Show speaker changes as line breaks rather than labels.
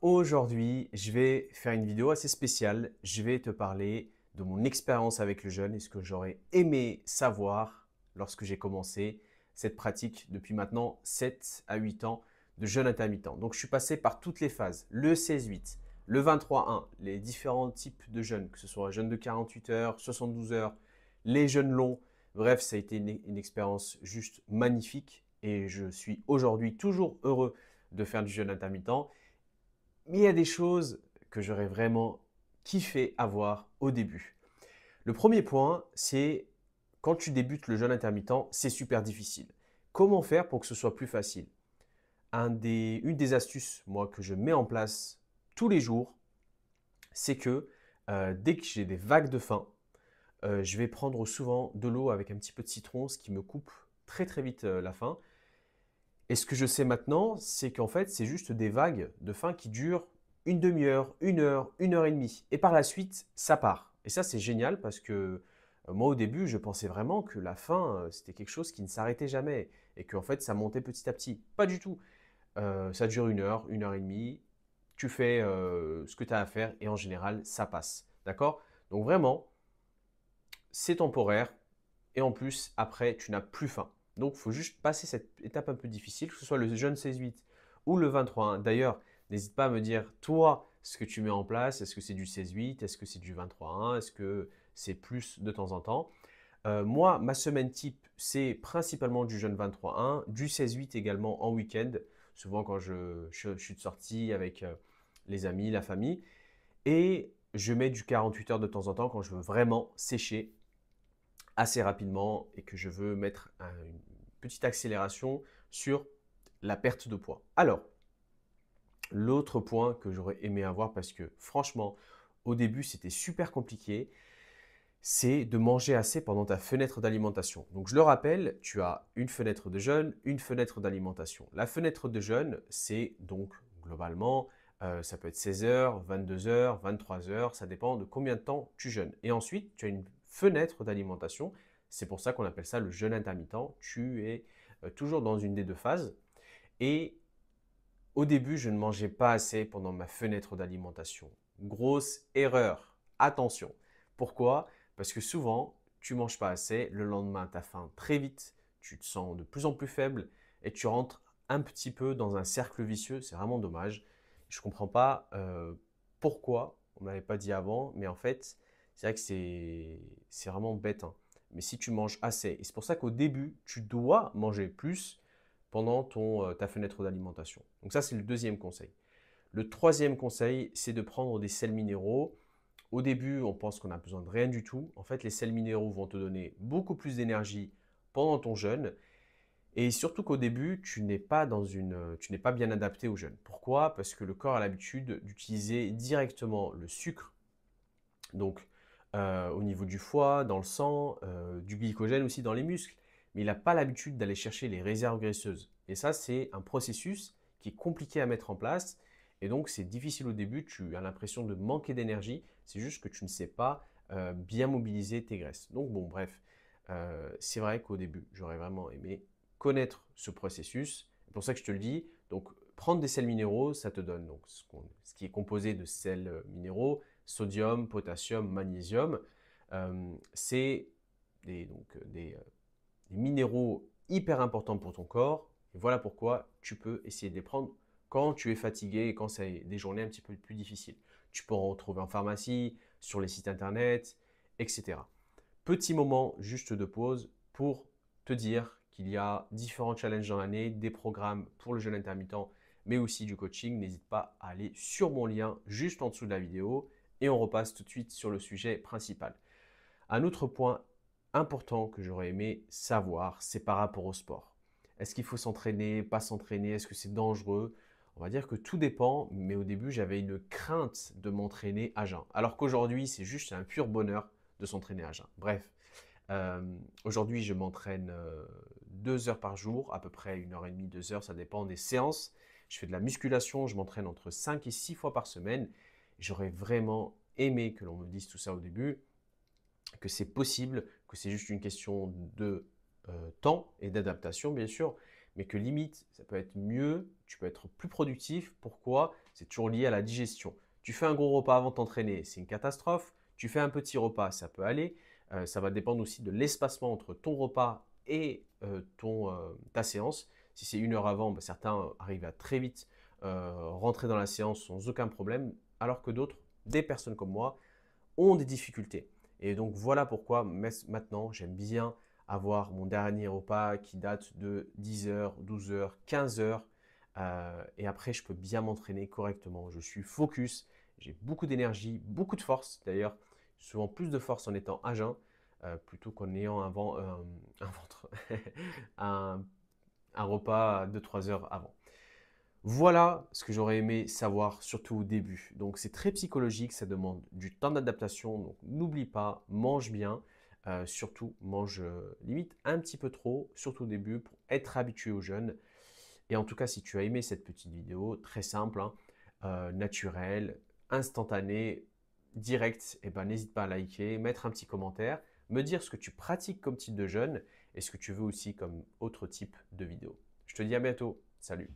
Aujourd'hui, je vais faire une vidéo assez spéciale. Je vais te parler de mon expérience avec le jeûne et ce que j'aurais aimé savoir lorsque j'ai commencé cette pratique depuis maintenant 7 à 8 ans de jeûne intermittent. Donc, je suis passé par toutes les phases, le 16-8, le 23-1, les différents types de jeûnes, que ce soit un jeûne de 48 heures, 72 heures, les jeûnes longs. Bref, ça a été une expérience juste magnifique et je suis aujourd'hui toujours heureux de faire du jeûne intermittent. Mais il y a des choses que j'aurais vraiment kiffé avoir au début. Le premier point, c'est quand tu débutes le jeûne intermittent, c'est super difficile. Comment faire pour que ce soit plus facile? Une des astuces, moi, que je mets en place tous les jours, c'est que dès que j'ai des vagues de faim, je vais prendre souvent de l'eau avec un petit peu de citron, ce qui me coupe très très vite la faim. Et ce que je sais maintenant, c'est qu'en fait, c'est juste des vagues de faim qui durent une demi-heure, une heure et demie. Et par la suite, ça part. Et ça, c'est génial parce que moi, au début, je pensais vraiment que la faim, c'était quelque chose qui ne s'arrêtait jamais et qu'en fait, ça montait petit à petit. Pas du tout. Ça dure une heure et demie. Tu fais ce que tu as à faire et en général, ça passe. D'accord? Donc vraiment, c'est temporaire et en plus, après, tu n'as plus faim. Donc, il faut juste passer cette étape un peu difficile, que ce soit le jeûne 16-8 ou le 23-1. D'ailleurs, n'hésite pas à me dire, toi, ce que tu mets en place, est-ce que c'est du 16-8, est-ce que c'est du 23-1, est-ce que c'est plus de temps en temps. Moi, ma semaine type, c'est principalement du jeûne 23-1, du 16-8 également en week-end, souvent quand je suis de sortie avec les amis, la famille. Et je mets du 48 heures de temps en temps quand je veux vraiment sécher assez rapidement et que je veux mettre une petite accélération sur la perte de poids. Alors, l'autre point que j'aurais aimé avoir parce que franchement, au début, c'était super compliqué, c'est de manger assez pendant ta fenêtre d'alimentation. Donc, je le rappelle, tu as une fenêtre de jeûne, une fenêtre d'alimentation. La fenêtre de jeûne, c'est donc globalement, ça peut être 16 heures, 22 heures, 23 heures, ça dépend de combien de temps tu jeûnes. Et ensuite, tu as une fenêtre d'alimentation. C'est pour ça qu'on appelle ça le jeûne intermittent. Tu es toujours dans une des deux phases. Et au début, je ne mangeais pas assez pendant ma fenêtre d'alimentation. Grosse erreur. Attention. Pourquoi? Parce que souvent, tu manges pas assez, le lendemain, tu as faim très vite, tu te sens de plus en plus faible et tu rentres un petit peu dans un cercle vicieux. C'est vraiment dommage. Je ne comprends pas pourquoi, on ne m'avait pas dit avant, mais en fait, c'est vrai que c'est vraiment bête, hein. Mais si tu manges assez, et c'est pour ça qu'au début, tu dois manger plus pendant ta fenêtre d'alimentation. Donc ça, c'est le deuxième conseil. Le troisième conseil, c'est de prendre des sels minéraux. Au début, on pense qu'on n'a besoin de rien du tout. En fait, les sels minéraux vont te donner beaucoup plus d'énergie pendant ton jeûne. Et surtout qu'au début, tu n'es pas bien adapté au jeûne. Pourquoi? Parce que le corps a l'habitude d'utiliser directement le sucre, donc au niveau du foie, dans le sang, du glycogène aussi dans les muscles. Mais il n'a pas l'habitude d'aller chercher les réserves graisseuses. Et ça, c'est un processus qui est compliqué à mettre en place. Et donc, c'est difficile au début, tu as l'impression de manquer d'énergie. C'est juste que tu ne sais pas bien mobiliser tes graisses. Donc, bon, bref, c'est vrai qu'au début, j'aurais vraiment aimé connaître ce processus. C'est pour ça que je te le dis. Donc, prendre des sels minéraux, ça te donne donc ce qui est composé de sels minéraux, sodium, potassium, magnésium. C'est des minéraux hyper importants pour ton corps. Et voilà pourquoi tu peux essayer de les prendre quand tu es fatigué et quand c'est des journées un petit peu plus difficiles. Tu peux en retrouver en pharmacie, sur les sites internet, etc. Petit moment juste de pause pour te dire qu'il y a différents challenges dans l'année, des programmes pour le jeûne intermittent, mais aussi du coaching. N'hésite pas à aller sur mon lien juste en dessous de la vidéo et on repasse tout de suite sur le sujet principal. Un autre point important que j'aurais aimé savoir, c'est par rapport au sport. Est-ce qu'il faut s'entraîner, pas s'entraîner? Est-ce que c'est dangereux? On va dire que tout dépend, mais au début, j'avais une crainte de m'entraîner à jeun. Alors qu'aujourd'hui, c'est juste un pur bonheur de s'entraîner à jeun. Bref, euh, aujourd'hui, je m'entraîne 2 heures par jour, à peu près une heure et demie, 2 heures, ça dépend des séances. Je fais de la musculation, je m'entraîne entre 5 et 6 fois par semaine. J'aurais vraiment aimé que l'on me dise tout ça au début, que c'est possible, que c'est juste une question de temps et d'adaptation, bien sûr, mais que limite, ça peut être mieux, tu peux être plus productif. Pourquoi? C'est toujours lié à la digestion. Tu fais un gros repas avant de t'entraîner, c'est une catastrophe. Tu fais un petit repas, ça peut aller. Ça va dépendre aussi de l'espacement entre ton repas et ta séance. Si c'est 1 heure avant, bah, certains arrivent à très vite rentrer dans la séance sans aucun problème, alors que d'autres, des personnes comme moi, ont des difficultés. Et donc voilà pourquoi maintenant j'aime bien avoir mon dernier repas qui date de 10 heures, 12 heures, 15 heures. Et après, je peux bien m'entraîner correctement. Je suis focus, j'ai beaucoup d'énergie, beaucoup de force. D'ailleurs, souvent plus de force en étant à jeun plutôt qu'en ayant un ventre, un, un repas 2-3 heures avant. Voilà ce que j'aurais aimé savoir, surtout au début. Donc c'est très psychologique, ça demande du temps d'adaptation. Donc n'oublie pas, mange bien, surtout mange limite un petit peu trop, surtout au début, pour être habitué au jeûne. Et en tout cas, si tu as aimé cette petite vidéo, très simple, hein, naturelle, instantanée, directe, eh ben, n'hésite pas à liker, mettre un petit commentaire, me dire ce que tu pratiques comme type de jeûne et ce que tu veux aussi comme autre type de vidéo. Je te dis à bientôt. Salut!